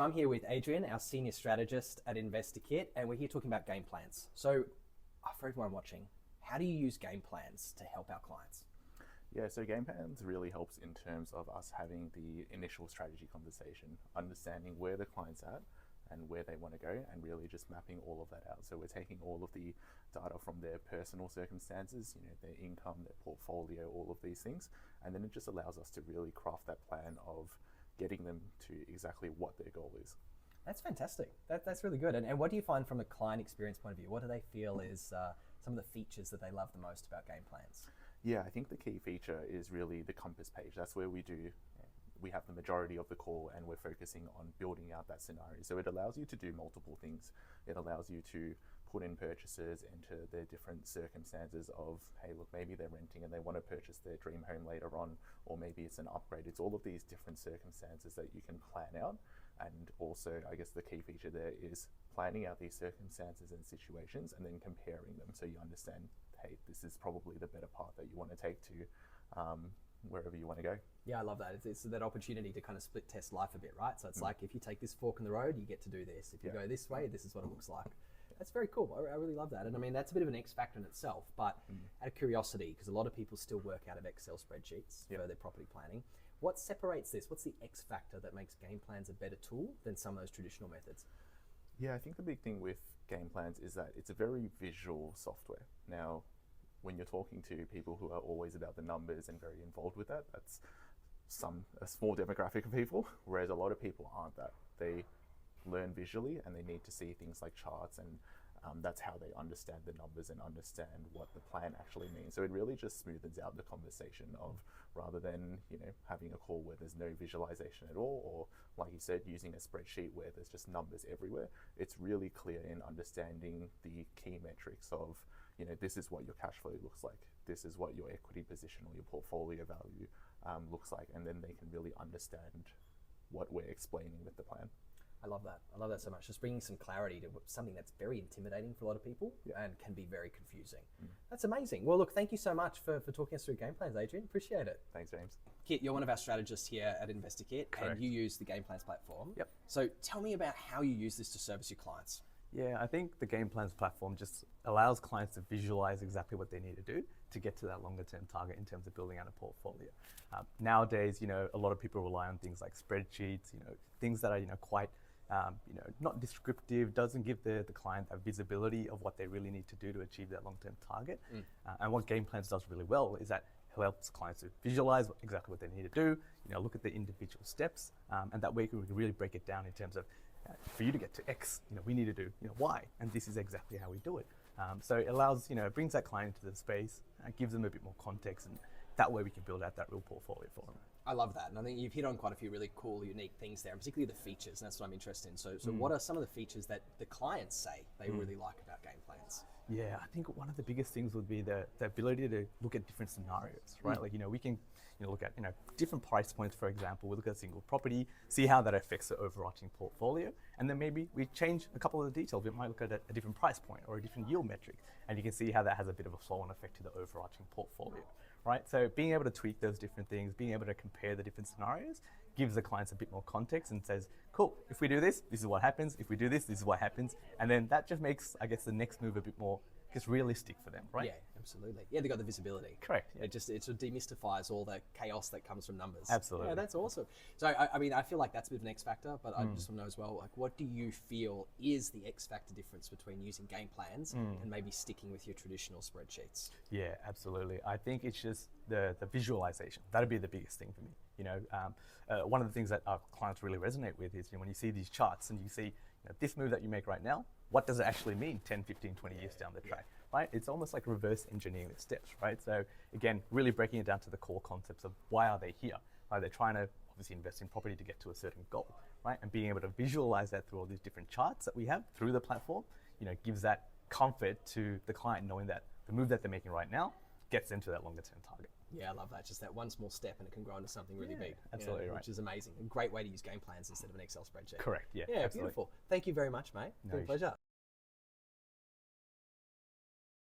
So I'm here with Adrian, our senior strategist at InvestorKit, and we're here talking about game plans. So for everyone watching, how do you use game plans to help our clients? Yeah, so game plans really helps in terms of us having the initial strategy conversation, understanding where the client's at and where they want to go, and really just mapping all of that out. So we're taking all of the data from their personal circumstances, their income, their portfolio, all of these things, and then it just allows us to really craft that plan of getting them to exactly what their goal is. That's fantastic. That's really good. And what do you find from a client experience point of view? What do they feel is some of the features that they love the most about game plans? Yeah, I think the key feature is really the compass page. That's where we have the majority of the call, and we're focusing on building out that scenario. So it allows you to do multiple things. It allows you to put in purchases into their different circumstances of, hey, look, maybe they're renting and they want to purchase their dream home later on, or maybe it's an upgrade. It's all of these different circumstances that you can plan out. And also, I guess the key feature there is planning out these circumstances and situations and then comparing them so you understand, hey, this is probably the better path that you want to take to wherever you want to go. Yeah, I love that. It's that opportunity to kind of split test life a bit, right? So it's like, if you take this fork in the road, you get to do this. If you go this way, this is what it looks like. That's very cool. I really love that. And I mean, that's a bit of an X factor in itself, but out of curiosity, because a lot of people still work out of Excel spreadsheets for their property planning, what separates this? What's the X factor that makes game plans a better tool than some of those traditional methods? Yeah, I think the big thing with game plans is that it's a very visual software. Now, when you're talking to people who are always about the numbers and very involved with that, that's a small demographic of people, whereas a lot of people aren't that. They learn visually and they need to see things like charts, and that's how they understand the numbers and understand what the plan actually means. So it really just smoothens out the conversation of, rather than having a call where there's no visualization at all, or like you said, using a spreadsheet where there's just numbers everywhere. It's really clear in understanding the key metrics of, this is what your cash flow looks like, this is what your equity position or your portfolio value looks like, and then they can really understand what we're explaining with the plan. I love that. I love that so much. Just bringing some clarity to something that's very intimidating for a lot of people and can be very confusing. That's amazing. Well, look, thank you so much for talking us through game plans, Adrian. Appreciate it. Thanks, James. Kit, you're one of our strategists here at InvestorKit, and you use the game plans platform. Yep. So tell me about how you use this to service your clients. Yeah, I think the game plans platform just allows clients to visualize exactly what they need to do to get to that longer term target in terms of building out a portfolio. Nowadays, a lot of people rely on things like spreadsheets, things that are, quite not descriptive, doesn't give the client a visibility of what they really need to do to achieve that long-term target. And what game plans does really well is that it helps clients to visualize exactly what they need to do, look at the individual steps, and that way we can really break it down in terms of, for you to get to X, we need to do Y, and this is exactly how we do it. So it allows, brings that client into the space, gives them a bit more context, and that way we can build out that real portfolio for them. I love that, and I think you've hit on quite a few really cool, unique things there, and particularly the features, and that's what I'm interested in. So what are some of the features that the clients say they really like about game plans? Yeah, I think one of the biggest things would be the ability to look at different scenarios, right? Like, we can look at different price points, for example. We look at a single property, see how that affects the overarching portfolio, and then maybe we change a couple of the details. We might look at a different price point or a different yield metric, and you can see how that has a bit of a flow-on effect to the overarching portfolio. Right, so being able to tweak those different things, being able to compare the different scenarios, gives the clients a bit more context and says, cool, if we do this, this is what happens. If we do this, this is what happens. And then that just makes, I guess, the next move a bit more realistic for them, right? Yeah, absolutely. Yeah, they got the visibility. Correct. Yeah. It sort of demystifies all the chaos that comes from numbers. Absolutely. Yeah, that's awesome. So, I mean, I feel like that's a bit of an X factor, but I just want to know as well, like, what do you feel is the X factor difference between using game plans and maybe sticking with your traditional spreadsheets? Yeah, absolutely. I think it's just the visualization. That'd be the biggest thing for me. One of the things that our clients really resonate with is when you see these charts and you see this move that you make right now, what does it actually mean 10, 15, 20 years down the track, right? It's almost like reverse engineering the steps, right? So again, really breaking it down to the core concepts of why are they here? Are they trying to obviously invest in property to get to a certain goal, right? And being able to visualize that through all these different charts that we have through the platform, gives that comfort to the client knowing that the move that they're making right now gets them to that longer term target. Yeah, I love that. Just that one small step and it can grow into something really big. Absolutely right. Which is amazing. A great way to use game plans instead of an Excel spreadsheet. Correct, yeah. Yeah, absolutely. beautiful. Thank you very much, mate. It's been a pleasure.